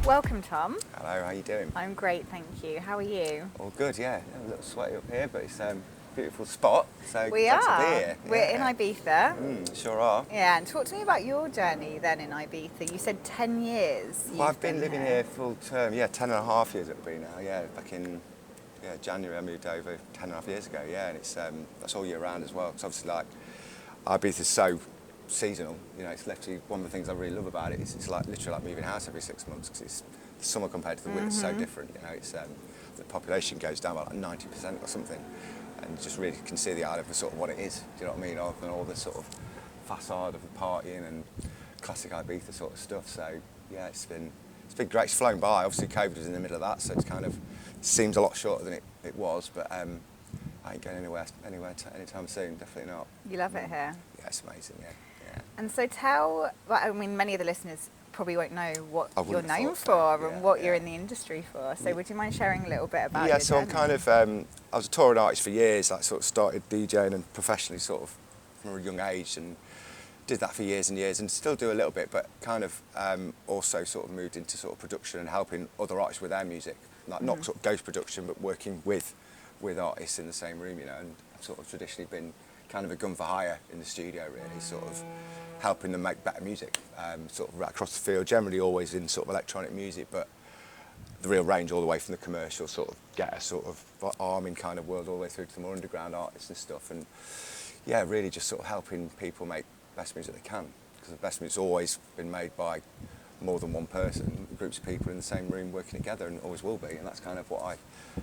Welcome, Tom. Hello, how you doing? I'm great, thank you. How are you? All good, yeah. A little sweaty up here, but it's a beautiful spot, so We glad to are. be here. We're in Ibiza. Sure are. Yeah, and talk to me about your journey then in Ibiza. You said 10 years. Well, I've been living here full term, 10 and a half years it'll be now, back in January I moved over 10 and a half years ago, and it's that's all year round as well. It's obviously like Ibiza is so seasonal, it's literally one of the things I really love about it. It's like literally like moving house every 6 months because it's the summer compared to the winter is so different. It's the population goes down by like 90% or something, and you just really can see the island for sort of what it is. Do you know what I mean? Other than all the sort of facade of the partying and classic Ibiza sort of stuff. So yeah, it's been great. It's flown by. Obviously, COVID was in the middle of that, so it's kind of seems a lot shorter than it was, but. I ain't going anywhere anytime soon, definitely not. You love it here? Yeah, it's amazing, yeah. And so many of the listeners probably won't know what you're known for and what you're in the industry for. So would you mind sharing a little bit about your so journey? I'm kind of, I was a touring artist for years, like sort of started DJing and professionally sort of from a young age and did that for years and years and still do a little bit, but kind of also sort of moved into sort of production and helping other artists with their music, like not sort of ghost production, but working with artists in the same room, and I've sort of traditionally been kind of a gun for hire in the studio really, sort of helping them make better music, sort of right across the field, generally always in sort of electronic music, but the real range all the way from the commercial sort of get a sort of arming kind of world all the way through to the more underground artists and stuff, and really just sort of helping people make best music they can, because the best music's always been made by more than one person, groups of people in the same room working together, and always will be, and that's kind of what I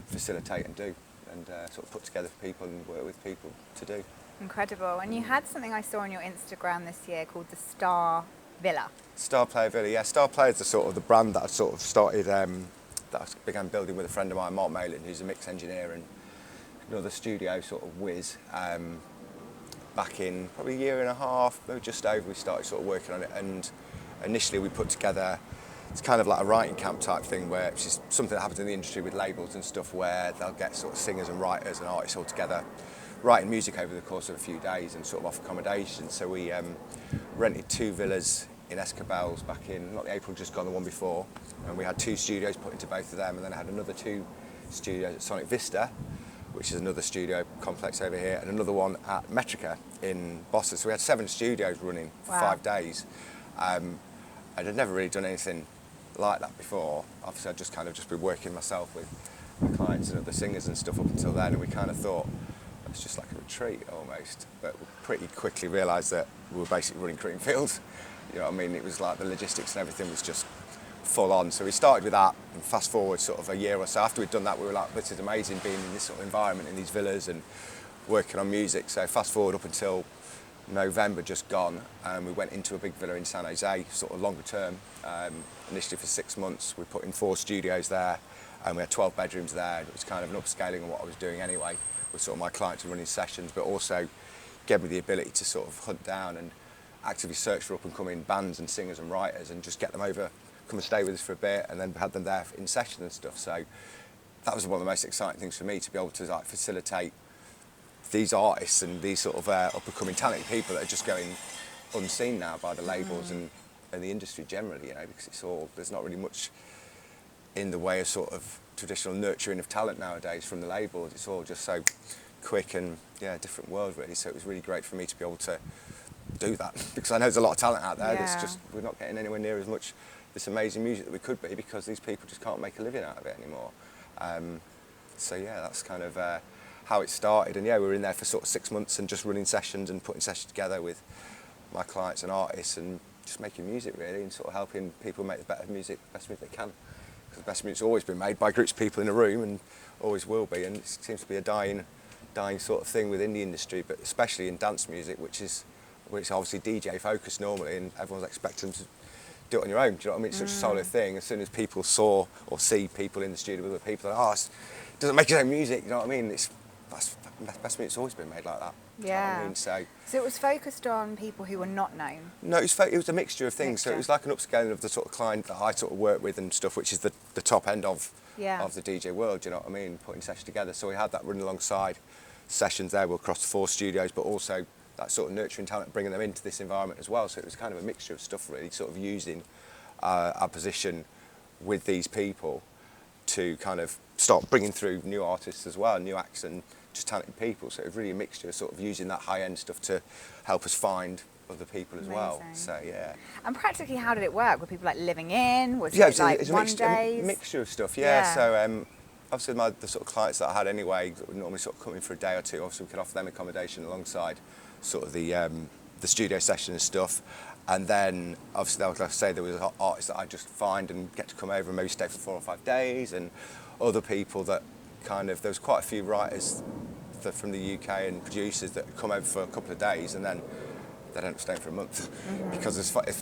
facilitate and do, and sort of put together for people and work with people to do. Incredible. And you had something I saw on your Instagram this year called the Star Villa. Star Player Villa, yeah. Star Player is the sort of the brand that I sort of started, that I began building with a friend of mine, Mark Malin, who's a mix engineer and another studio sort of whiz. Back in probably a year and a half, maybe just over, we started sort of working on it, and initially we put together, it's kind of like a writing camp type thing, where it's just something that happens in the industry with labels and stuff, where they'll get sort of singers and writers and artists all together writing music over the course of a few days and sort of off accommodation. So we rented 2 villas in Escobels back in, not the April just gone, the one before, and we had 2 studios put into both of them, and then I had another 2 studios at Sonic Vista, which is another studio complex over here, and another one at Metrica in Boston. So we had 7 studios running for 5 days. And I'd never really done anything like that before. Obviously I'd just been working myself with the clients and other singers and stuff up until then, and we kind of thought it's just like a retreat almost, but we pretty quickly realised that we were basically running Creamfield. You know what I mean? It was like the logistics and everything was just full on. So we started with that, and fast forward sort of a year or so after we'd done that, we were like, this is amazing being in this sort of environment in these villas and working on music. So fast forward up until November just gone, and we went into a big villa in San Jose, sort of longer term, initially for 6 months. We put in 4 studios there, and we had 12 bedrooms there. It was kind of an upscaling of what I was doing anyway, with sort of my clients running sessions, but also gave me the ability to sort of hunt down and actively search for up and coming bands and singers and writers and just get them over, come and stay with us for a bit, and then had them there in session and stuff. So that was one of the most exciting things for me, to be able to like facilitate these artists and these sort of up and coming talented people that are just going unseen now by the labels and the industry generally, because there's not really much in the way of sort of traditional nurturing of talent nowadays from the labels. It's all just so quick and different world really. So it was really great for me to be able to do that, because I know there's a lot of talent out there that's just, we're not getting anywhere near as much this amazing music that we could be, because these people just can't make a living out of it anymore. So that's kind of how it started, and we were in there for sort of 6 months and just running sessions and putting sessions together with my clients and artists and just making music really, and sort of helping people make the best music they can. The best music's always been made by groups of people in a room, and always will be, and it seems to be a dying sort of thing within the industry, but especially in dance music, which is obviously DJ focused normally, and everyone's expecting to do it on your own. Do you know what I mean? It's such a solo thing. As soon as people saw or see people in the studio with other people, they're like, it doesn't make your own music. You know what I mean? Best music's always been made like that. Yeah. You know what I mean? So it was focused on people who were not known? No, it was a mixture of things. So it was like an upscaling of the sort of client that I sort of work with and stuff, which is the top end of the DJ world, you know what I mean, putting sessions together. So we had that running alongside sessions there. We're across the 4 studios, but also that sort of nurturing talent, bringing them into this environment as well. So it was kind of a mixture of stuff really, sort of using our position with these people to kind of start bringing through new artists as well, new acts and just talented people. So it was really a mixture of sort of using that high-end stuff to help us find other people as well. So yeah. And practically, how did it work? Were people like living in? Was Yeah, it like it's one a mixture of stuff. Yeah. So obviously the sort of clients that I had anyway would normally sort of come in for a day or two. Obviously we could offer them accommodation alongside sort of the studio session and stuff. And then obviously, like I say, there was artists that I just find and get to come over and maybe stay for 4 or 5 days, and other people that kind of, there was quite a few writers from the UK and producers that come over for a couple of days and then they don't stay for a month. Because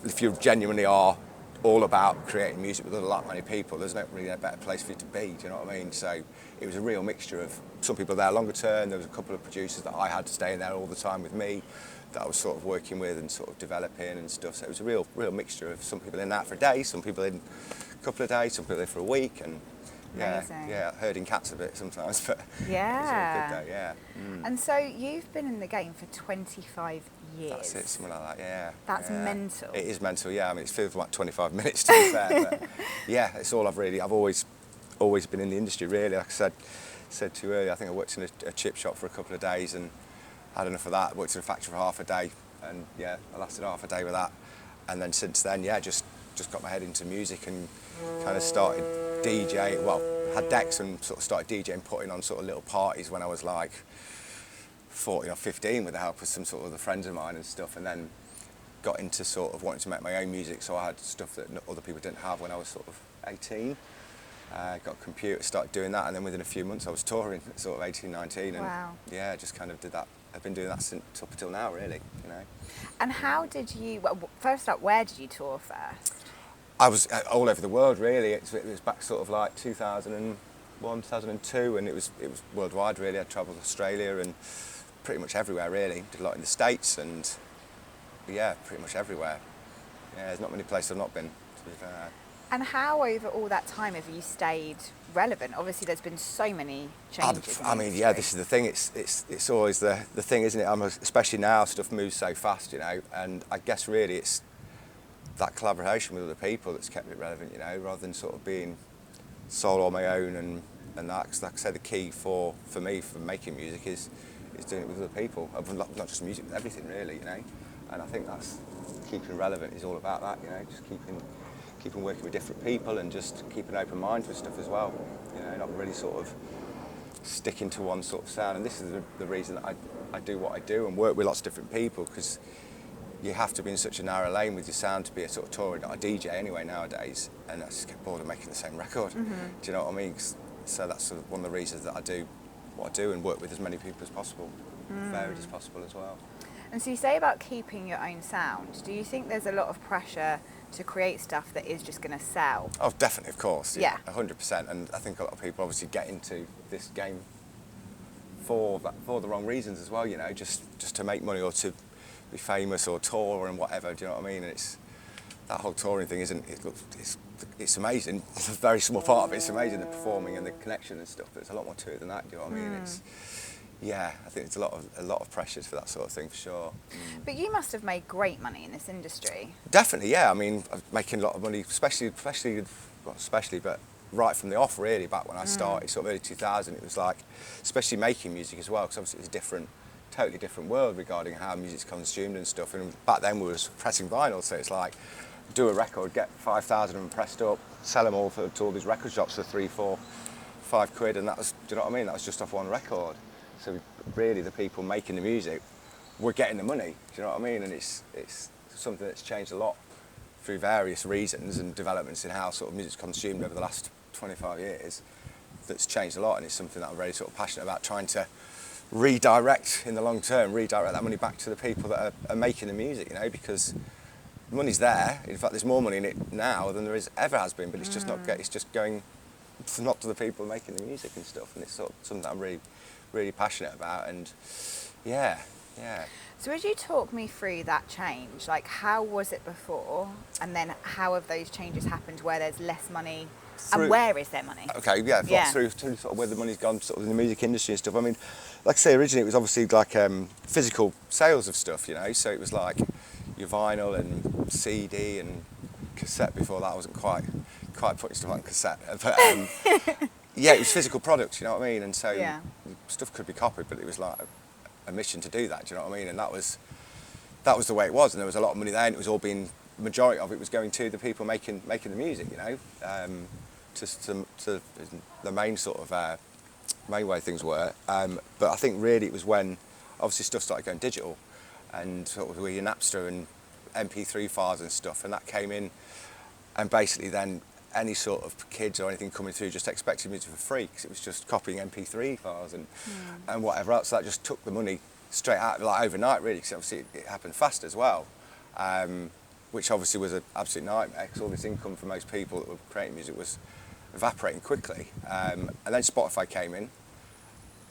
if you genuinely are all about creating music with that many people, there's not really a better place for you to be, do you know what I mean? So it was a real mixture of some people there longer term. There was a couple of producers that I had to stay in there all the time with me, that I was sort of working with and sort of developing and stuff. So it was a real mixture of some people in that for a day, some people in a couple of days, some people in for a week, and herding cats a bit sometimes, but yeah, it was a good day, yeah. And so you've been in the game for 25 years. That's it, something like that, yeah. That's mental. It is mental, yeah. I mean, it feels like 25 minutes to be fair, but yeah, it's all I've always been in the industry really. Like I said to you earlier, I think I worked in a chip shop for a couple of days and had enough of that. Worked in a factory for half a day, and yeah, I lasted half a day with that. And then since then, yeah, just got my head into music and kind of started DJing. Well, had decks and sort of started DJing, putting on sort of little parties when I was like 14 or 15 with the help of some sort of other friends of mine and stuff. And then got into sort of wanting to make my own music, so I had stuff that other people didn't have when I was sort of 18. Got a computer, started doing that, and then within a few months I was touring at sort of 18, 19, and wow. Yeah, just kind of did that. I've been doing that since up until now, really, you know. And how did you, well, first up, where did you tour first? I was all over the world, really. It was back sort of like 2001, 2002, and it was worldwide, really. I travelled to Australia and pretty much everywhere, really. Did a lot in the States and, yeah, pretty much everywhere. Yeah, there's not many places I've not been, to be fair. And how over all that time have you stayed relevant? Obviously, there's been so many changes. I mean, yeah, this is the thing. It's always the thing, isn't it? Especially now, stuff moves so fast, you know. And I guess really it's that collaboration with other people that's kept it relevant, you know, rather than sort of being solo on my own and that. 'Cause like I said, the key for me for making music is doing it with other people. Not just music, with everything really, you know. And I think that's keeping relevant is all about that, you know, just keeping working with different people and just keeping an open mind for stuff as well. You know, not really sort of sticking to one sort of sound. And this is the reason that I do what I do and work with lots of different people, because you have to be in such a narrow lane with your sound to be a sort of touring, not a DJ anyway nowadays. And I just get bored of making the same record. Do you know what I mean? So that's sort of one of the reasons that I do what I do and work with as many people as possible, varied as possible as well. And so you say about keeping your own sound. Do you think there's a lot of pressure to create stuff that is just going to sell? Oh, definitely, of course. Yeah. 100%. And I think a lot of people obviously get into this game for the wrong reasons as well, you know, just to make money or to be famous or tour and whatever, do you know what I mean? And it's that whole touring thing it's amazing. It's a very small part of it. It's amazing, the performing and the connection and stuff, but there's a lot more to it than that, do you know what I mean? Yeah, I think it's a lot of pressures for that sort of thing, for sure. But you must have made great money in this industry. Definitely, yeah. I mean, I'm making a lot of money, especially, but right from the off, really, back when I started, sort of early 2000, it was like, especially making music as well, because obviously it was a totally different world regarding how music's consumed and stuff. And back then we were pressing vinyl, so it's like, do a record, get 5,000 of them pressed up, sell them all to all these record shops for 3, 4, 5 quid, and that was, do you know what I mean? That was just off one record. So really the people making the music were getting the money, do you know what I mean? And it's something that's changed a lot through various reasons and developments in how sort of music's consumed over the last 25 years. That's changed a lot, and it's something that I'm very sort of passionate about, trying to redirect in the long term, redirect that money back to the people that are making the music, you know, because the money's there. In fact, there's more money in it now than there ever has been, but it's just it's just going not to the people making the music and stuff, and it's sort of something that I'm really passionate about. And yeah. So would you talk me through that change? Like, how was it before, and then how have those changes happened where there's less money, and where is there money? Okay, through sort of where the money's gone sort of in the music industry and stuff. I mean, like I say, originally it was obviously like physical sales of stuff, you know, so it was like your vinyl and CD and cassette before that wasn't quite quite putting stuff on cassette. But yeah, it was physical products, you know what I mean? And so Yeah. stuff could be copied, but it was like a mission to do that, do you know what I mean? And that was the way it was, and there was a lot of money there, and it was all being, majority of it was going to the people making the music, you know, to the main sort of main way things were. But I think really it was when obviously stuff started going digital, and sort of with your Napster and MP3 files and stuff, and that came in, and basically then any sort of kids or anything coming through just expected music for free because it was just copying MP3 files and whatever else. So that just took the money straight out, like overnight, really, because obviously it happened fast as well, which obviously was an absolute nightmare because all this income for most people that were creating music was evaporating quickly. And then Spotify came in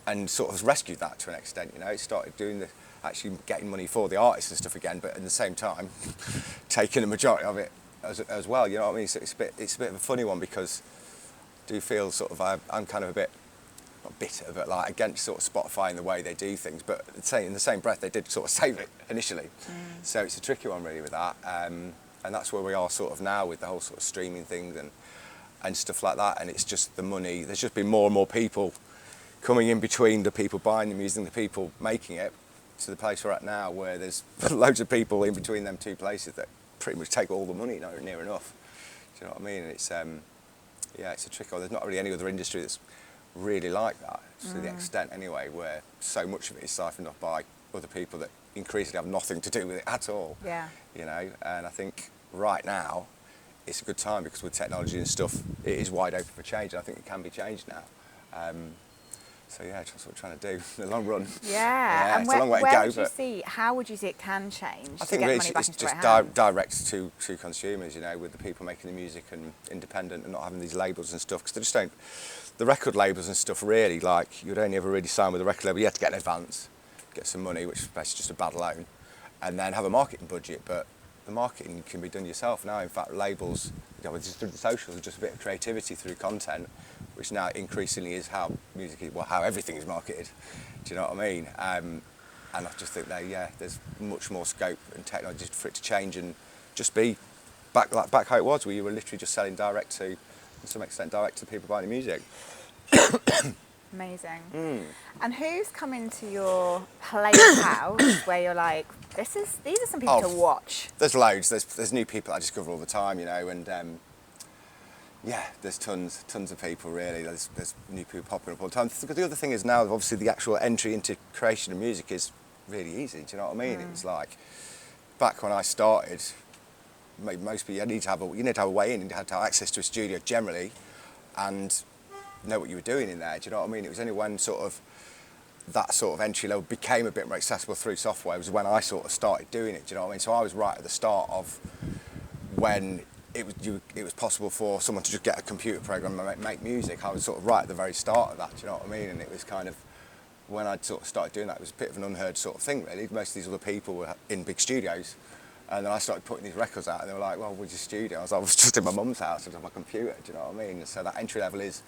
and sort of rescued that to an extent, you know. It started doing actually getting money for the artists and stuff again, but at the same time taking the majority of it as well, you know what I mean? So it's a bit of a funny one because I do feel sort of I'm kind of a bit, not bitter, but like against sort of Spotify and the way they do things, but in the same breath they did sort of save it initially. So it's a tricky one really with that, and that's where we are sort of now with the whole sort of streaming things and stuff like that. And it's just the money, there's just been more and more people coming in between the people buying the music and the people making it, to the place we're at now where there's loads of people in between them two places that pretty much take all the money, near enough. Do you know what I mean? And it's it's a tricky one. There's not really any other industry that's really like that, to the extent anyway, where so much of it is siphoned off by other people that increasingly have nothing to do with it at all. Yeah. You know, and I think right now it's a good time because with technology and stuff, it is wide open for change, and I think it can be changed now. So yeah, that's what we're trying to do in the long run. Yeah, and it's a long way to go. How would you see it can change I to think get really money back it's into just the right hands? direct to consumers, you know, with the people making the music and independent and not having these labels and stuff, because they just don't. The record labels and stuff really, like, you'd only ever really sign with a record label. You had to get an advance, get some money, which is basically just a bad loan, and then have a marketing budget. But the marketing can be done yourself now. In fact, labels, you know, just through the socials, and just a bit of creativity through content, which now increasingly is how music is, well, how everything is marketed. Do you know what I mean? And I just think there's much more scope and technology for it to change and just be back how it was, where you were literally just selling direct to some extent direct to people buying the music. Amazing. And who's come into your playhouse where you're like, these are some people to watch? There's loads. There's new people I discover all the time, you know, and there's tons of people really. There's new people popping up all the time. The other thing is now, obviously, the actual entry into creation of music is really easy. Do you know what I mean? It was like back when I started. Most people, you need to have a way in. You need to have access to a studio generally, and know what you were doing in there. Do you know what I mean? It was only when sort of that sort of entry level became a bit more accessible through software was when I sort of started doing it. Do you know what I mean? So I was right at the start of when it was possible for someone to just get a computer program and make music. I was sort of right at the very start of that. Do you know what I mean? And it was kind of when I'd sort of started doing that, it was a bit of an unheard sort of thing really. Most of these other people were in big studios. And then I started putting these records out, and they were like, "Well, where's your studio?" I was just in my mum's house, I was on my computer. Do you know what I mean? And so that entry level is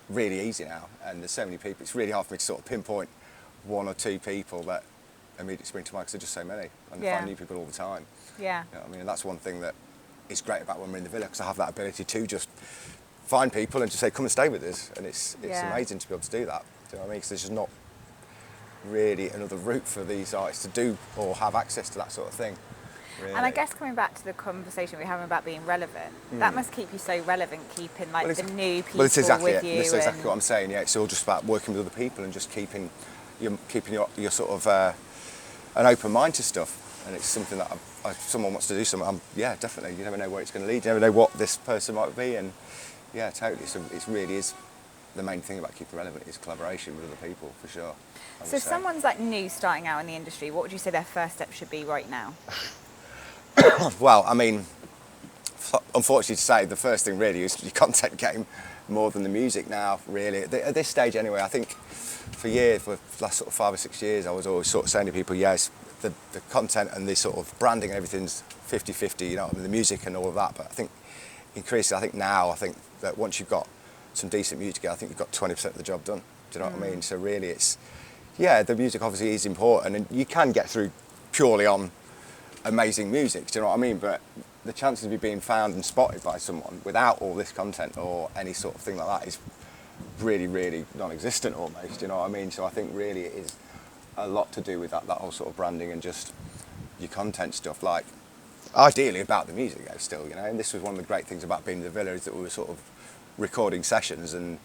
really easy now, and there's so many people. It's really hard for me to sort of pinpoint one or two people that immediately spring to mind because there's just so many, and I find new people all the time. Yeah. You know what I mean? And that's one thing that is great about when we're in the villa, because I have that ability to just find people and just say, "Come and stay with us," and it's amazing to be able to do that. Do you know what I mean? Because there's just not really another route for these artists to do or have access to that sort of thing. Really. And I guess coming back to the conversation we were having about being relevant, that must keep you so relevant, keeping like the new people it's exactly with you. That's exactly what I'm saying. Yeah, it's all just about working with other people and just keeping your sort of an open mind to stuff. And it's something that if someone wants to do something, definitely. You never know where it's going to lead. You never know what this person might be, and yeah, totally. So it really is the main thing about keeping relevant is collaboration with other people, for sure. So if someone's like new, starting out in the industry, what would you say their first step should be right now? Well, I mean, unfortunately to say, the first thing really is your content game more than the music now, really. At this stage anyway, I think for the last sort of 5 or 6 years, I was always sort of saying to people, yes, the content and the sort of branding and everything's 50-50, you know, the music and all of that. But I think increasingly, I think that once you've got some decent music, I think you've got 20% of the job done. Do you know what I mean? So really the music obviously is important, and you can get through purely on amazing music, do you know what I mean? But the chances of you being found and spotted by someone without all this content or any sort of thing like that is really, really non-existent almost, you know what I mean? So I think really it is a lot to do with that whole sort of branding and just your content stuff, like ideally about the music though still, you know, and this was one of the great things about being in the villa is that we were sort of recording sessions and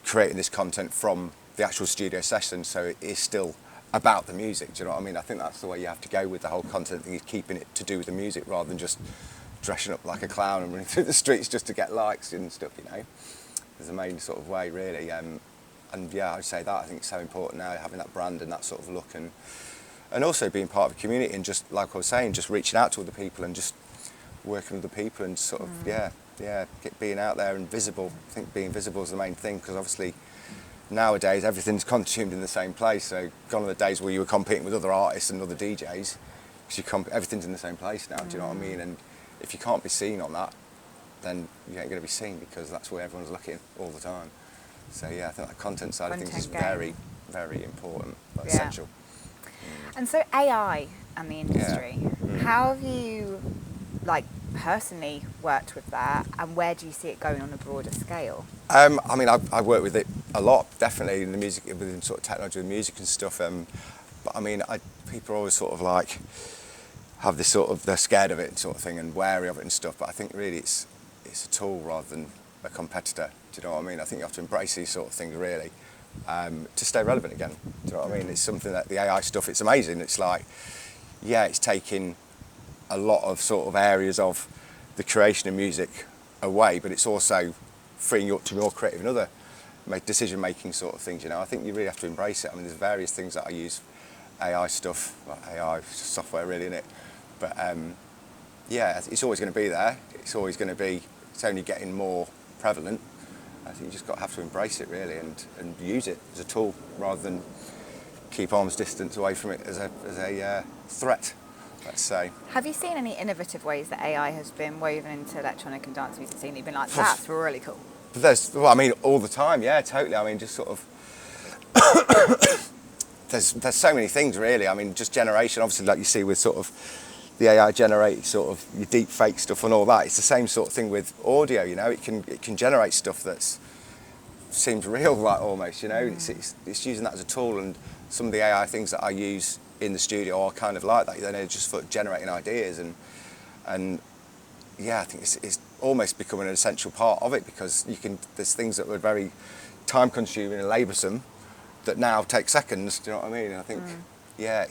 creating this content from the actual studio session, so it is still about the music, do you know what I mean? I think that's the way you have to go with the whole content thing, is keeping it to do with the music rather than just dressing up like a clown and running through the streets just to get likes and stuff, you know. There's the main sort of way really, and yeah, I'd say that I think it's so important now, having that brand and that sort of look, and also being part of a community and just like I was saying, just reaching out to other people and just working with other people and sort of being out there and visible. I think being visible is the main thing, because obviously nowadays everything's consumed in the same place, so gone are the days where you were competing with other artists and other DJs, because everything's in the same place now, do you know what I mean? And if you can't be seen on that, then you ain't going to be seen, because that's where everyone's looking all the time. So yeah, I think that content side of things is very, very important, essential. And so AI and the industry, how have you, like, personally worked with that, and where do you see it going on a broader scale? I mean, I've worked with it a lot, definitely in the music, within sort of technology and music and stuff. But I mean, people are always sort of like have this sort of, they're scared of it sort of thing and wary of it and stuff. But I think really it's a tool rather than a competitor. Do you know what I mean? I think you have to embrace these sort of things really to stay relevant again. Do you know what I mean? It's something that the AI stuff, it's amazing. It's like, yeah, it's taking a lot of sort of areas of the creation of music away, but it's also freeing you up to more creative and other decision-making sort of things, you know. I think you really have to embrace it. I mean, there's various things that I use AI stuff, well, AI software really in it, but yeah, it's always going to be there. It's always going to be, it's only getting more prevalent. I think you just got to have to embrace it really and use it as a tool rather than keep arm's distance away from it as a threat, let's say. Have you seen any innovative ways that AI has been woven into electronic and dance music scene? You've been like, that's really cool. Well, I mean, all the time, yeah, totally. I mean, just sort of, there's so many things really. I mean, just generation, obviously, like you see with sort of the AI generated sort of your deep fake stuff and all that. It's the same sort of thing with audio, you know. It can generate stuff that seems real, like almost, you know. It's using that as a tool, and some of the AI things that I use in the studio are kind of like that. They're just for generating ideas, and yeah, I think it's almost becoming an essential part of it, because there's things that were very time consuming and laboursome that now take seconds. Do you know what I mean? And I think yeah,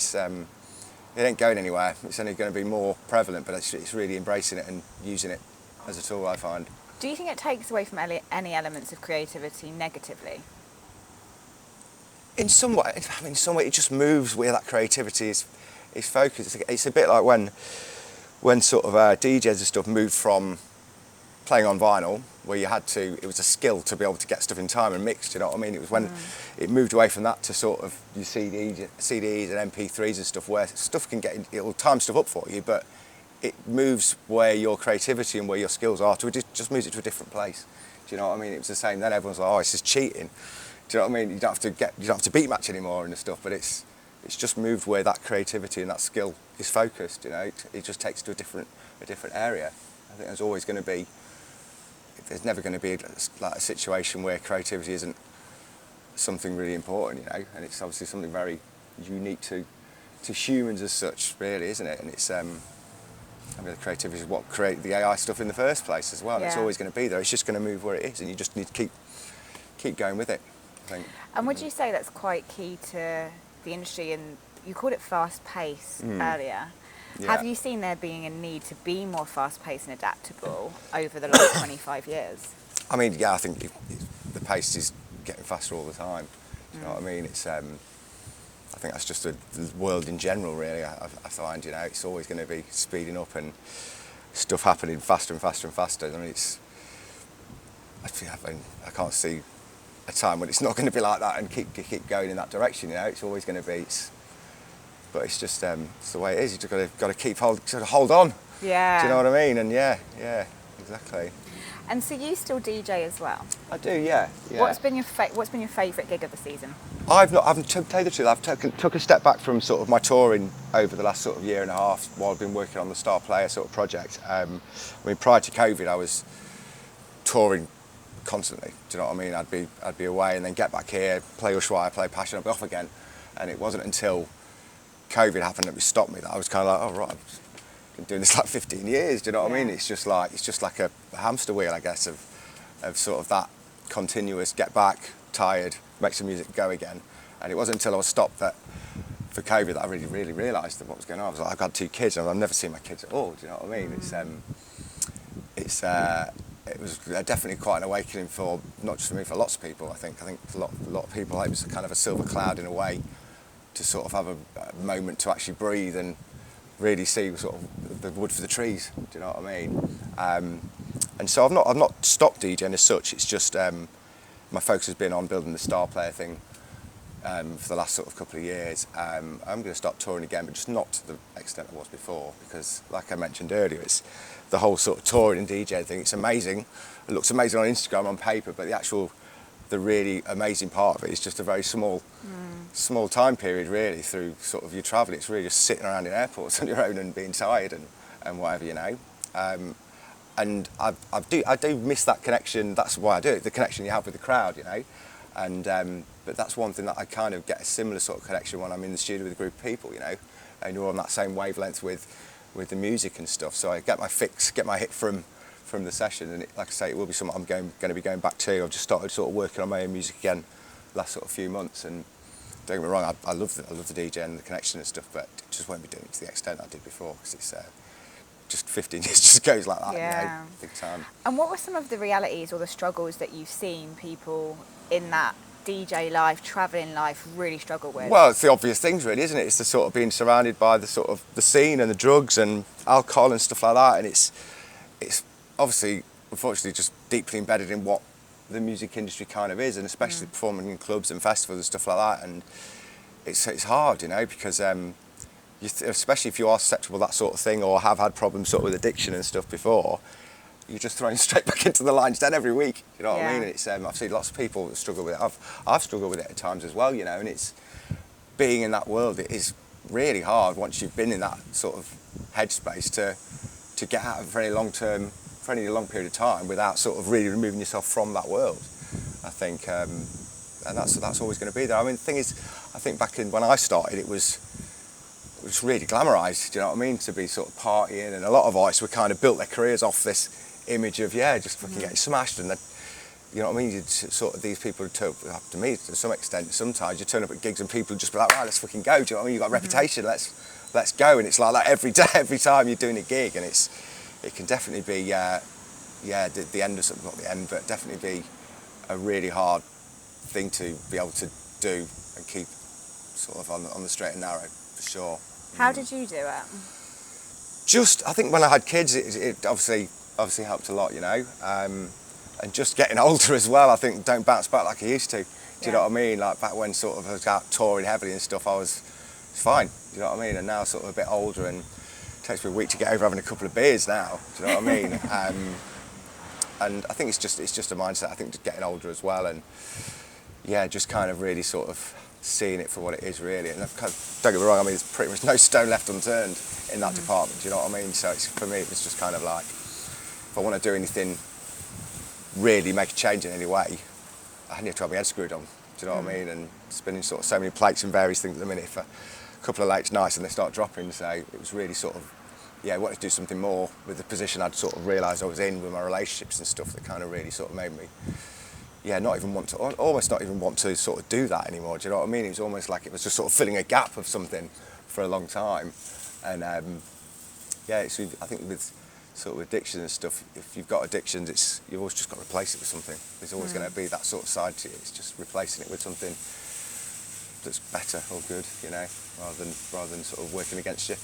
it ain't going anywhere. It's only going to be more prevalent, but it's really embracing it and using it as a tool, I find. Do you think it takes away from any elements of creativity negatively? In some way, I mean, it just moves where that creativity is focused. It's a bit like when sort of DJs and stuff moved from playing on vinyl, where it was a skill to be able to get stuff in time and mix, do you know what I mean? It was when it moved away from that to sort of your CDs and MP3s and stuff, where stuff it'll time stuff up for you, but it moves where your creativity and where your skills are, it just moves it to a different place. Do you know what I mean? It was the same then. Everyone's like, oh, this is cheating. Do you know what I mean? You don't have to beat match anymore and stuff, but it's just moved where that creativity and that skill is focused, you know. It just takes to a different area. I think there's never going to be like a situation where creativity isn't something really important, you know, and it's obviously something very unique to humans as such, really, isn't it? And it's I mean, the creativity is what created the AI stuff in the first place as well. Yeah. It's always going to be there. It's just going to move where it is, and you just need to keep going with it, I think. And would you say that's quite key to the industry? And you called it fast-paced earlier. Yeah. Have you seen there being a need to be more fast-paced and adaptable over the last 25 years? I mean, yeah, I think the pace is getting faster all the time. Do you know what I mean? It's I think that's just the world in general, really. I find, you know, it's always going to be speeding up and stuff happening faster and faster and faster. I mean, I can't see a time when it's not going to be like that and keep going in that direction. You know, it's always going to be. But it's just it's the way it is. You just got to keep hold on. Yeah. Do you know what I mean? And yeah, exactly. And so you still DJ as well? I do, yeah. What's been your favourite gig of the season? I've not. To tell you the truth, I've took a step back from sort of my touring over the last sort of year and a half while I've been working on the Star Player sort of project. I mean, prior to COVID, I was touring constantly. Do you know what I mean? I'd be away and then get back here, play Ushuaia, play Passion, I'd be off again. And it wasn't until COVID happened that it stopped me that I was kind of like, oh right, I've been doing this like 15 years. Do you know what I mean? It's just like a hamster wheel, I guess, of sort of that continuous get back, tired, make some music, go again. And it wasn't until I was stopped that for COVID that I really realised what was going on. I was like, I've got 2 kids and I've never seen my kids at all. Do you know what I mean? It was definitely quite an awakening for not just for me, for lots of people. I think a lot of people. It was kind of a silver cloud in a way to sort of have a moment to actually breathe and really see sort of the wood for the trees. Do you know what I mean? And so I've not stopped DJing as such. It's just my focus has been on building the Star Player thing for the last sort of couple of years. I'm going to start touring again, but just not to the extent I was before, because like I mentioned earlier, it's the whole sort of touring and DJ thing. It's amazing. It looks amazing on Instagram, on paper, but the really amazing part of it is just a very small time period, really, through sort of your travel. It's really just sitting around in airports on your own and being tired and whatever, you know. And I do miss that connection. That's why I do it, the connection you have with the crowd, you know. And but that's one thing that I kind of get a similar sort of connection when I'm in the studio with a group of people, you know, and you're on that same wavelength with the music and stuff. So I get my fix, get my hit from the session, and like I say, it will be something I'm going to be going back to. I've just started sort of working on my own music again last sort of few months, and don't get me wrong, I love the DJ and the connection and stuff, but just won't be doing it to the extent I did before, because it's just 15 years just goes like that, you know, big time. And what were some of the realities or the struggles that you've seen people in that DJ life, travelling life, really struggle with? Well, it's the obvious things, really, isn't it? It's the sort of being surrounded by the sort of the scene and the drugs and alcohol and stuff like that, and it's obviously, unfortunately, just deeply embedded in what the music industry kind of is, and especially performing in clubs and festivals and stuff like that. And it's hard, you know, because especially if you are susceptible to that sort of thing or have had problems sort of with addiction and stuff before, you're just thrown straight back into the lion's den every week. You know what I mean? And it's I've seen lots of people that struggle with it. I've struggled with it at times as well, you know. And it's being in that world. It is really hard once you've been in that sort of headspace to get out of any long period of time without sort of really removing yourself from that world. I think, and that's always going to be there. I mean, the thing is, I think back when I started, it was really glamorised. Do you know what I mean? To be sort of partying, and a lot of artists were kind of built their careers off this image of just fucking getting smashed, and then, you know what I mean, sort of these people to me to some extent, sometimes you turn up at gigs and people just be like, right, let's fucking go. Do you know what I mean? You've got a reputation, let's go. And it's like that every day, every time you're doing a gig, and it can definitely be the end of something, not the end, but definitely be a really hard thing to be able to do and keep sort of on the straight and narrow, for sure. How did you do it? Just, I think when I had kids, it obviously helped a lot, you know, and just getting older as well. I think don't bounce back like I used to. Do you know what I mean? Like back when sort of I was out touring heavily and stuff, I was fine. Do you know what I mean? And now sort of a bit older, and it takes me a week to get over having a couple of beers now. Do you know what I mean? And I think it's just a mindset. I think just getting older as well, and just kind of really sort of seeing it for what it is, really. And don't get me wrong, I mean, there's pretty much no stone left unturned in that department. Do you know what I mean? So for me, it was just kind of like, if I want to do anything, really make a change in any way, I need to have my head screwed on. Do you know what I mean? And spinning sort of so many plates and various things at the minute for a couple of late nights, and they start dropping. So it was really sort of, I wanted to do something more with the position I'd sort of realised I was in with my relationships and stuff, that kind of really sort of made me, almost not even want to sort of do that anymore. Do you know what I mean? It was almost like it was just sort of filling a gap of something for a long time. And I think with sort of addiction and stuff, if you've got addictions, you've always just got to replace it with something. There's always going to be that sort of side to it. It's just replacing it with something that's better or good, you know, rather than sort of working against you.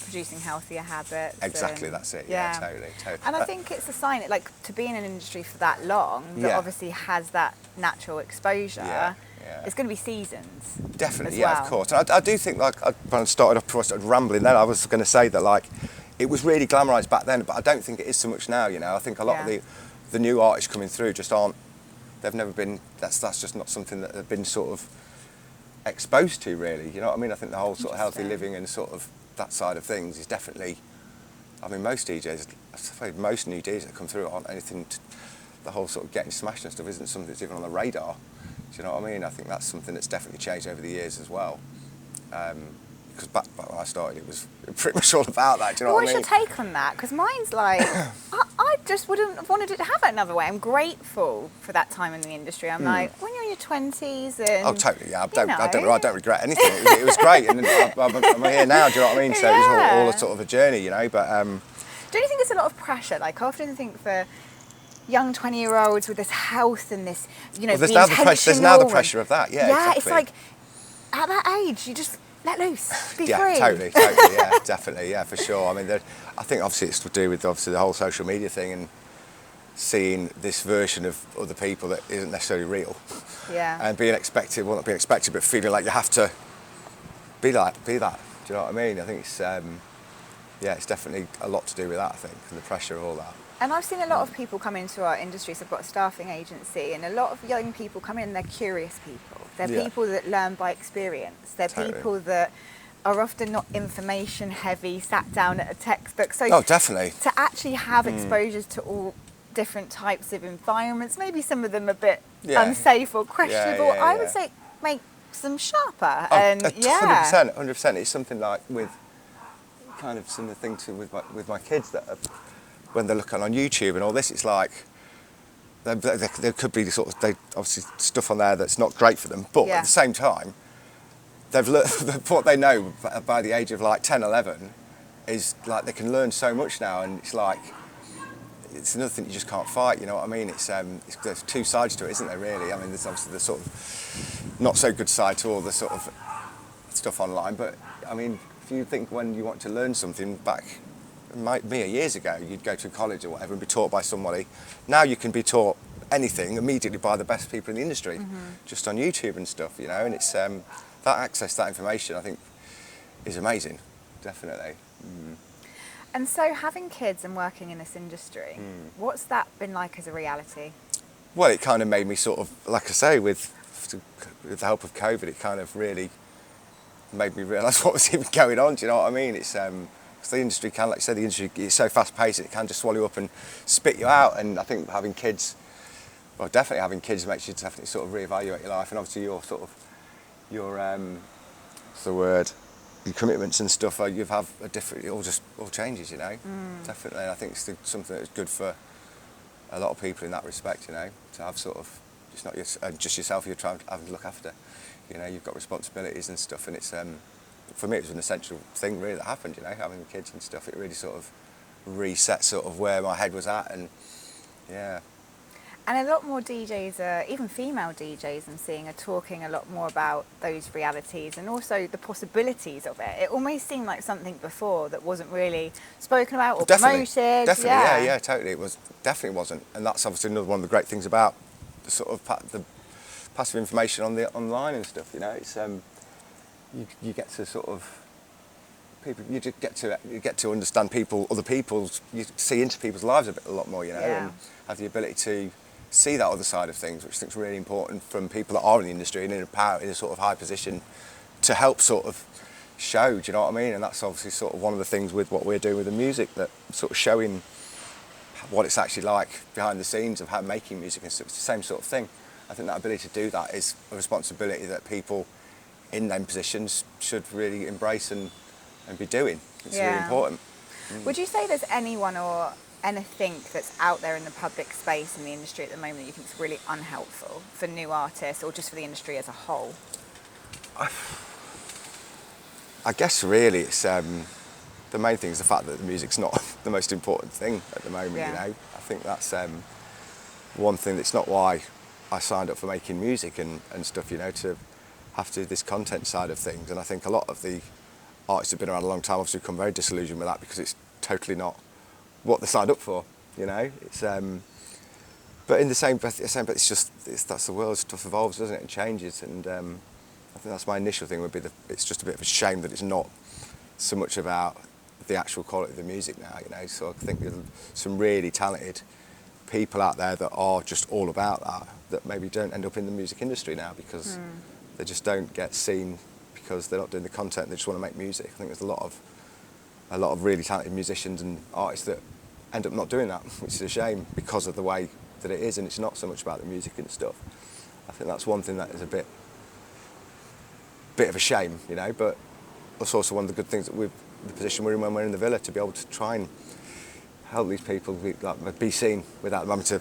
Producing healthier habits. Exactly, that's it. Yeah, totally. And I think it's a sign, like, to be in an industry for that long, that obviously has that natural exposure. It's going to be seasons. Definitely, of course. And I do think, like, when I started off, before I started rambling, then I was going to say that, like, it was really glamorised back then, but I don't think it is so much now. You know, I think a lot of the new artists coming through just aren't. They've never been. That's just not something that have been sort of exposed to, really. You know what I mean? I think the whole sort of healthy Interesting. living and sort of that side of things is definitely. I mean, most DJs, I suppose most new DJs that come through aren't anything. The whole sort of getting smashed and stuff isn't something that's even on the radar. Do you know what I mean? I think that's something that's definitely changed over the years as well. Because back when I started, it was pretty much all about that. Do you know what I mean? What's your take on that? Because mine's like, I just wouldn't have wanted it to have it another way. I'm grateful for that time in the industry. I'm like, when you're in your 20s and... Oh, totally, yeah. I don't regret anything. It was great, and I'm here now, do you know what I mean? So it was all a sort of a journey, you know, but... Don't you think there's a lot of pressure? Like, I often think for young 20-year-olds with this health and this, you know, there's now the pressure of that, yeah, exactly. It's like, at that age, you just let loose, be free. Yeah, totally, yeah, definitely, yeah, for sure. I mean, I think obviously it's to do with obviously the whole social media thing and seeing this version of other people that isn't necessarily real. Yeah. And being expected, well, not being expected, but feeling like you have to be that. Do you know what I mean? I think it's, it's definitely a lot to do with that, I think, and the pressure of all that. And I've seen a lot of people come into our industry, so I've got a staffing agency, and a lot of young people come in, they're curious people. They're people that learn by experience. They're people that are often not information heavy, sat down at a textbook. So definitely. To actually have exposures to all different types of environments, maybe some of them a bit unsafe or questionable, I would say make them sharper. 100%. It's something like with kind of similar thing to with my kids that are, when they're looking on YouTube and all this, it's like there could be obviously stuff on there that's not great for them, but at the same time, what they know by the age of like 10, 11 is like they can learn so much now, and it's like it's another thing you just can't fight. You know what I mean? There's two sides to it, isn't there? Really? I mean, there's obviously the sort of not so good side to all the sort of stuff online, but I mean, if you think when you want to learn something back. Years ago, you'd go to college or whatever and be taught by somebody. Now you can be taught anything immediately by the best people in the industry, just on YouTube and stuff, you know. And it's that access, that information, I think, is amazing, definitely. And so, having kids and working in this industry, what's that been like as a reality? Well, it kind of made me sort of, like I say, with the help of COVID, it kind of really made me realise what was even going on. Do you know what I mean? It's because the industry can, like you said, the industry is so fast-paced, it can just swallow you up and spit you out. And I think having kids, well, definitely having kids makes you definitely sort of reevaluate your life. And obviously your what's the word? Your commitments and stuff, you have a different, it all changes, you know. Definitely, and I think it's something that's good for a lot of people in that respect, you know, to have sort of, it's not just yourself you're trying to have to look after. You know, you've got responsibilities and stuff, and it's, for me, it was an essential thing really that happened, you know, having the kids and stuff. It really sort of reset sort of where my head was at, and yeah. And a lot more DJs, even female DJs I'm seeing, are talking a lot more about those realities and also the possibilities of it. It almost seemed like something before that wasn't really spoken about or promoted. Definitely, yeah, totally. It definitely wasn't. And that's obviously another one of the great things about the sort of the passive information on the online and stuff, you know. It's you get to sort of people, you just get to understand other people's, you see into people's lives a lot more, you know, and have the ability to see that other side of things, which I think is really important from people that are in the industry and in a sort of high position to help sort of show, do you know what I mean? And that's obviously sort of one of the things with what we're doing with the music, that sort of showing what it's actually like behind the scenes of how making music and stuff. It's the same sort of thing. I think that ability to do that is a responsibility that people in them positions should really embrace and be doing. It's really important. Would you say there's anyone or anything that's out there in the public space in the industry at the moment that you think is really unhelpful for new artists or just for the industry as a whole? I guess really it's the main thing is the fact that the music's not the most important thing at the moment, you know. I think that's one thing that's not why I signed up for making music and stuff, you know, to have to do this content side of things. And I think a lot of the artists have been around a long time obviously become very disillusioned with that because it's totally not what they signed up for, you know. It's but in the same breath, it's just that's the world. Stuff evolves, doesn't it? It changes, and I think that's my initial thing would be it's just a bit of a shame that it's not so much about the actual quality of the music now, you know. So I think there's some really talented people out there that are just all about that maybe don't end up in the music industry now because they just don't get seen because they're not doing the content. They just want to make music. I think there's a lot of really talented musicians and artists that end up not doing that, which is a shame because of the way that it is, and it's not so much about the music and stuff. I think that's one thing that is a bit of a shame, you know, but it's also one of the good things that the position we're in when we're in the villa, to be able to try and help these people be seen without them having to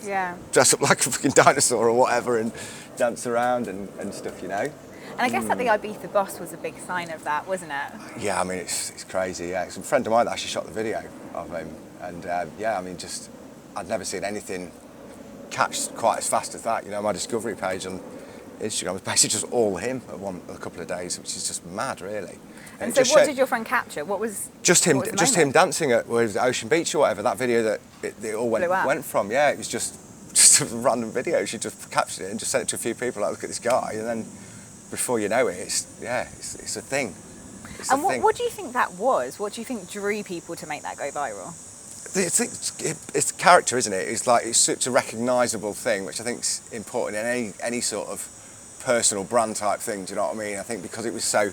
dress up like a fucking dinosaur or whatever and dance around and stuff, you know. And I guess that the Ibiza Boss was a big sign of that, wasn't it? Yeah, I mean, it's crazy, yeah. It's a friend of mine that actually shot the video of him, and yeah, I mean, just, I'd never seen anything catch quite as fast as that, you know. My discovery page on Instagram was basically just all him at a couple of days, which is just mad, really. And so what did your friend capture? What was just him? What was just him dancing at Ocean Beach or whatever. That video that it all went from. Yeah, it was just a random video. She just captured it and just sent it to a few people. Like, look at this guy, and then before you know it, it's a thing. And what do you think that was? What do you think drew people to make that go viral? It's character, isn't it? It's such a recognisable thing, which I think is important in any sort of personal brand type thing. Do you know what I mean? I think because it was so,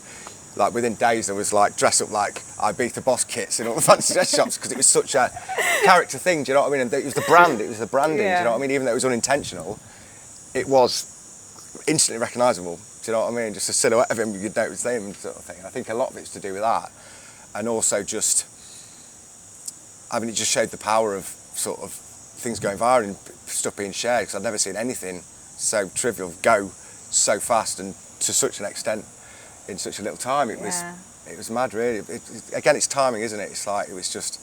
like, within days there was like dress up like Ibiza Boss kits in all the fancy dress shops because it was such a character thing. Do you know what I mean? And it was the brand. It was the branding. Yeah. Do you know what I mean? Even though it was unintentional, it was instantly recognisable. Do you know what I mean? Just a silhouette of him, you'd know it was him, sort of thing. And I think a lot of it's to do with that, and also just, I mean, it just showed the power of sort of things going viral and stuff being shared, because I'd never seen anything so trivial go so fast and to such an extent in such a little time. It was mad, really. Again, it's timing, isn't it? It's like, it was just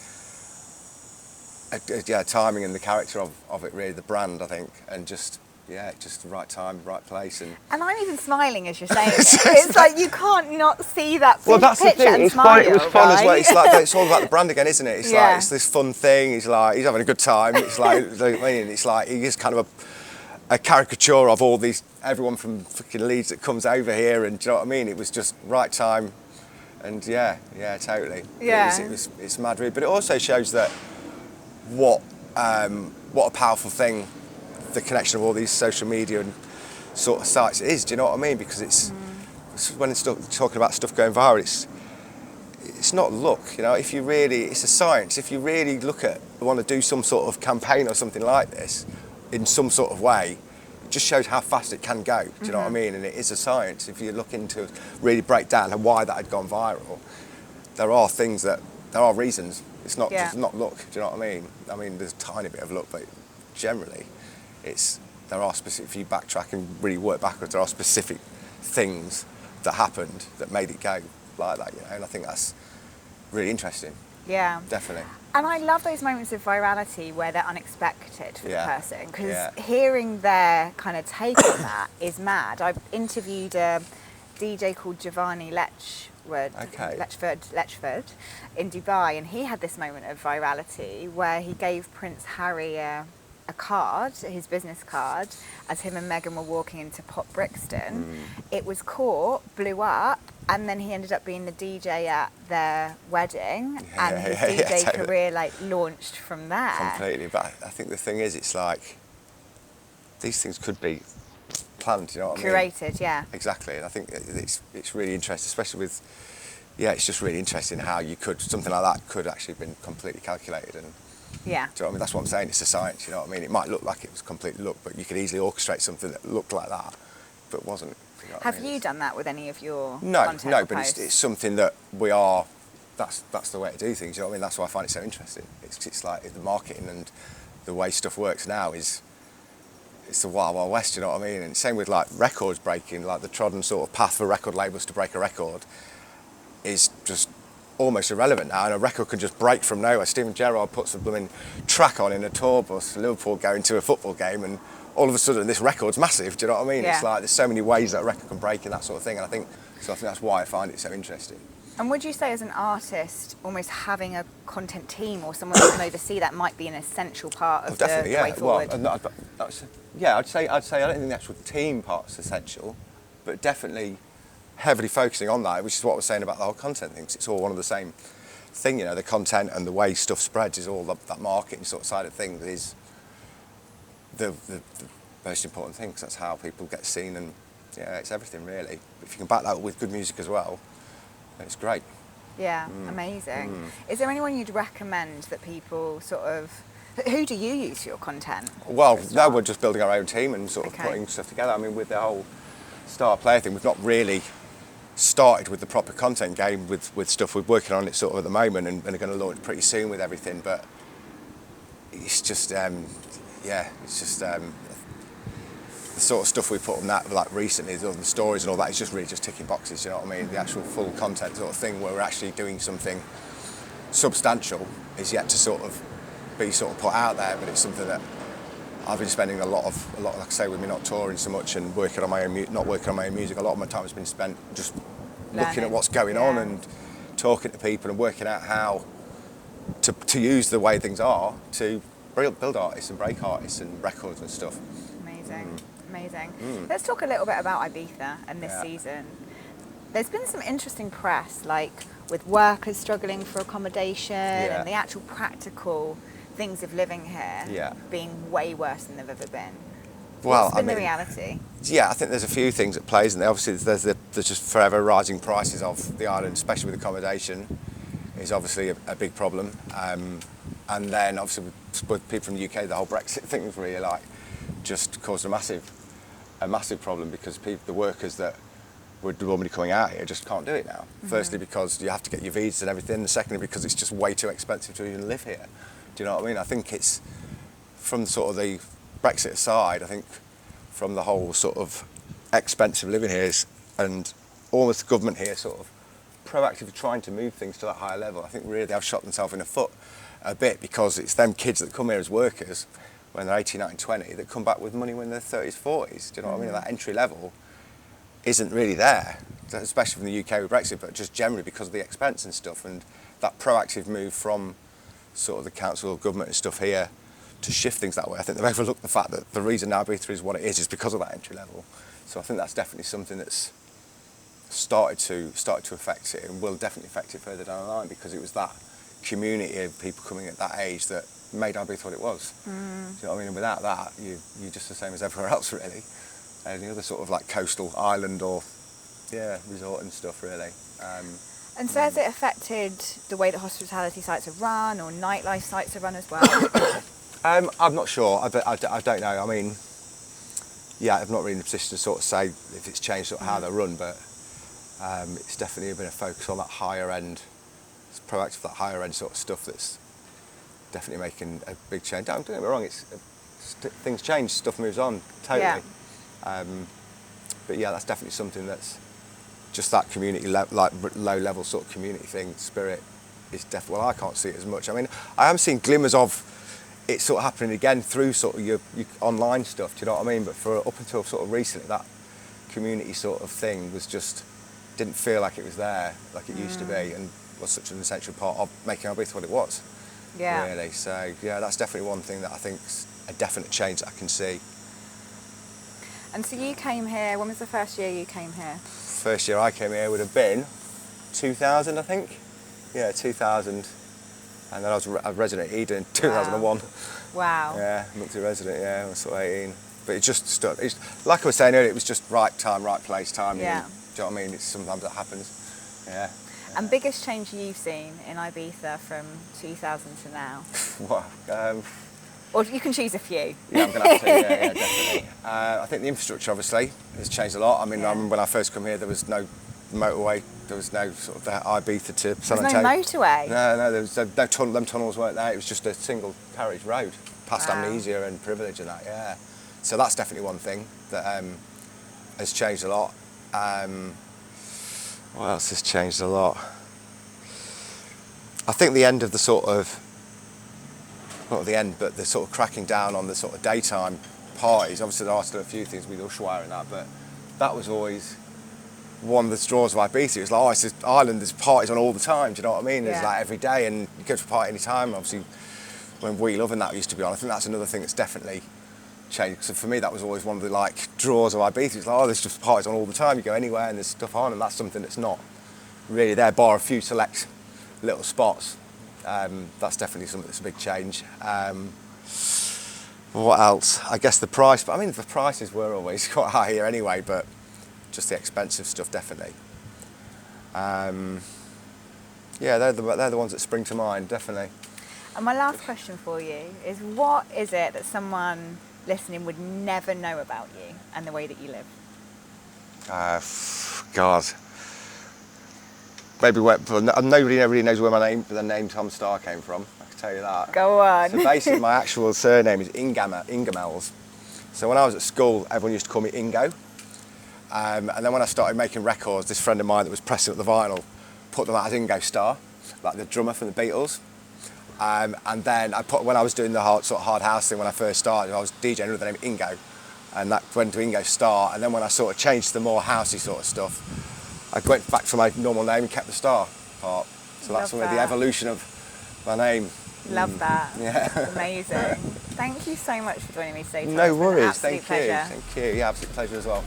timing and the character of it, really, the brand, I think, and just the right time, right place. And I'm even smiling as you're saying it. It's like you can't not see that well, that's the picture thing. and It smile, was fun right? as well. It's like, it's all about the brand again, isn't it? It's Yeah. like, it's this fun thing. He's having a good time. It's like, it's like he is kind of a caricature of all these, everyone from fucking Leeds that comes over here, and do you know what I mean? It was just right time, and yeah, totally. Yeah. It's mad, really. But it also shows that what a powerful thing the connection of all these social media and sort of sites is. Do you know what I mean? Because it's when it's talking about stuff going viral, it's not luck, you know. It's a science. If you really want to do some sort of campaign or something like this in some sort of way, it just shows how fast it can go. Do you know what I mean? And it is a science. If you look into really break down why that had gone viral, there are reasons. It's not just not luck. Do you know what I mean? I mean, there's a tiny bit of luck, but generally, there are specific. If you backtrack and really work backwards, there are specific things that happened that made it go like that, you know. And I think that's really interesting. Yeah, Definitely. And I love those moments of virality where they're unexpected for the person, because hearing their kind of take on that is mad. I interviewed a DJ called Giovanni Letchford in Dubai, and he had this moment of virality where he gave Prince Harry a card, his business card, as him and Meghan were walking into Pop Brixton. It was caught, blew up, and then he ended up being the DJ at their wedding, and his DJ career launched from there. Completely, but I think the thing is, it's like these things could be planned. You know what I mean? Curated, yeah. Exactly, and I think it's really interesting, especially with it's just really interesting how something like that could actually have been completely calculated and. Yeah. Do you know what I mean? That's what I'm saying. It's a science. You know what I mean? It might look like it was completely luck, but you could easily orchestrate something that looked like that, but wasn't. You know Have you done that with any of your No, content but it's something that we are. That's the way to do things. You know what I mean? That's why I find it so interesting. It's like the marketing and the way stuff works now it's the wild, wild west. You know what I mean? And same with like records breaking, like the trodden sort of path for record labels to break a record is just almost irrelevant now, and a record can just break from nowhere. Steven Gerrard puts a blooming track on in a tour bus, Liverpool going to a football game, and all of a sudden this record's massive. Do you know what I mean? Yeah. It's like there's so many ways that a record can break and that sort of thing, and I think that's why I find it so interesting. And would you say, as an artist, almost having a content team or someone who can oversee that might be an essential part of the way forward? I'd say I don't think the actual team part's essential, but definitely heavily focusing on that, which is what I was saying about the whole content thing. 'Cause it's all one of the same thing, you know. The content and the way stuff spreads is all that marketing sort of side of things is the most important thing, because that's how people get seen and Yeah, it's everything really. If you can back that up with good music as well, then it's great. Yeah, amazing. Is there anyone you'd recommend that people sort of... Who do you use for your content? Well, no, we're just building our own team and sort of Okay. putting stuff together. I mean, with the whole star player thing, we've not really started with the proper content game with stuff. We're working on it sort of at the moment and are going to launch pretty soon with everything. But it's just, it's just the sort of stuff we put on that like recently, the stories and all that. It's just really just ticking boxes. You know what I mean? The actual full content sort of thing where we're actually doing something substantial is yet to sort of be sort of put out there. But it's something that I've been spending a lot, like I say, with me not touring so much and working on my own, not working on my own music. A lot of my time has been spent just looking at what's going on and talking to people and working out how to use the way things are to build artists and break artists and records and stuff. Amazing. Let's talk a little bit about Ibiza and this season. There's been some interesting press, like with workers struggling for accommodation and the actual practical things of living here being way worse than they've ever been. Well, What's been the reality? Yeah, I think there's a few things at play, and obviously there's just forever rising prices of the island, especially with accommodation, is obviously a big problem. And then obviously with people from the UK, the whole Brexit thing was really like just caused a massive problem because the workers that would normally coming out here just can't do it now. Firstly, because you have to get your visas and everything, and secondly, because it's just way too expensive to even live here. Do you know what I mean? I think it's from sort of the Brexit side, I think from the whole sort of expensive living here and almost the government here sort of proactively trying to move things to that higher level, I think really they have shot themselves in the foot a bit because it's them kids that come here as workers when they're 18, 19, 20 that come back with money when they're 30s, 40s. Do you know what I mean? That entry level isn't really there, especially from the UK with Brexit, but just generally because of the expense and stuff and that proactive move from sort of the council or government and stuff here to shift things that way. I think they've overlooked the fact that the reason now Ibiza is what it is because of that entry level. So I think that's definitely something that's started to affect it and will definitely affect it further down the line because it was that community of people coming at that age that made Ibiza what it was. Do you know what I mean? And without that, you're just the same as everywhere else really. Any other sort of like coastal island or resort and stuff really. And so has it affected the way that hospitality sites are run or nightlife sites are run as well? I'm not sure. I don't know. I mean, I'm not really in a position to sort of say if it's changed sort of how they're run, but it's definitely been a focus on that higher end, it's proactive, that higher end sort of stuff that's definitely making a big change. Don't get me wrong, things change, stuff moves on, totally. But that's definitely something that's just that community, low level sort of community thing, spirit is definitely, well, I can't see it as much. I mean, I am seeing glimmers of it sort of happening again through sort of your online stuff, do you know what I mean? But for up until sort of recently, that community sort of thing was just, didn't feel like it was there, like it used to be, and was such an essential part of making Ibiza what it was. Really, so that's definitely one thing that I think's a definite change that I can see. And so you came here, when was the first year you came here? First year I came here would have been 2000, I think. 2000. And then I was a resident at Eden in 2001. Wow. Yeah, multi-resident, I was sort of 18. But it just stood, like I was saying earlier, it was just right time, right place, timing. Do you know what I mean? Sometimes that happens. And biggest change you've seen in Ibiza from 2000 to now? Well, or you can choose a few. Yeah, I'm going to have to, definitely. I think the infrastructure, obviously, has changed a lot. I mean, I remember when I first come here, there was no motorway, there was no sort of Ibiza to San Antonio. There was no motorway? No, there was no them tunnels weren't there. It was just a single carriage road, past Amnesia and Privilege and that, So that's definitely one thing that has changed a lot. What else has changed a lot? I think the end of the sort of, not the end, but the sort of cracking down on the sort of daytime parties. Obviously there are still a few things with Ushuaia and that, but that was always one of the straws of Ibiza. It was like, it's this island, there's parties on all the time, do you know what I mean? It's like every day and you go to a party any time. Obviously when We Love and that used to be on, I think that's another thing that's definitely changed. So for me that was always one of the like draws of Ibiza. It's like, there's just parties on all the time, you go anywhere and there's stuff on, and that's something that's not really there, bar a few select little spots. That's definitely something that's a big change. What else? I guess the price, but I mean the prices were always quite high here anyway, but just the expensive stuff, definitely. Yeah, they're the ones that spring to mind, definitely. And my last question for you is, what is it that someone listening would never know about you and the way that you live? God. Maybe nobody really knows where the name Tom Starr came from. I can tell you that. Go on. So basically, my actual surname is Ingamels. So when I was at school, everyone used to call me Ingo. And then when I started making records, this friend of mine that was pressing up the vinyl put them out as Ingo Starr, like the drummer from the Beatles. And then when I was doing the hard house thing when I first started, I was DJing with the name Ingo, and that went to Ingo Starr. And then when I sort of changed to the more housey sort of stuff, I went back to my normal name and kept the Star part. So that's where the evolution of my name. Love that. Yeah. Amazing. Thank you so much for joining me today. No worries. Thank you. Thank you. Yeah, absolute pleasure as well.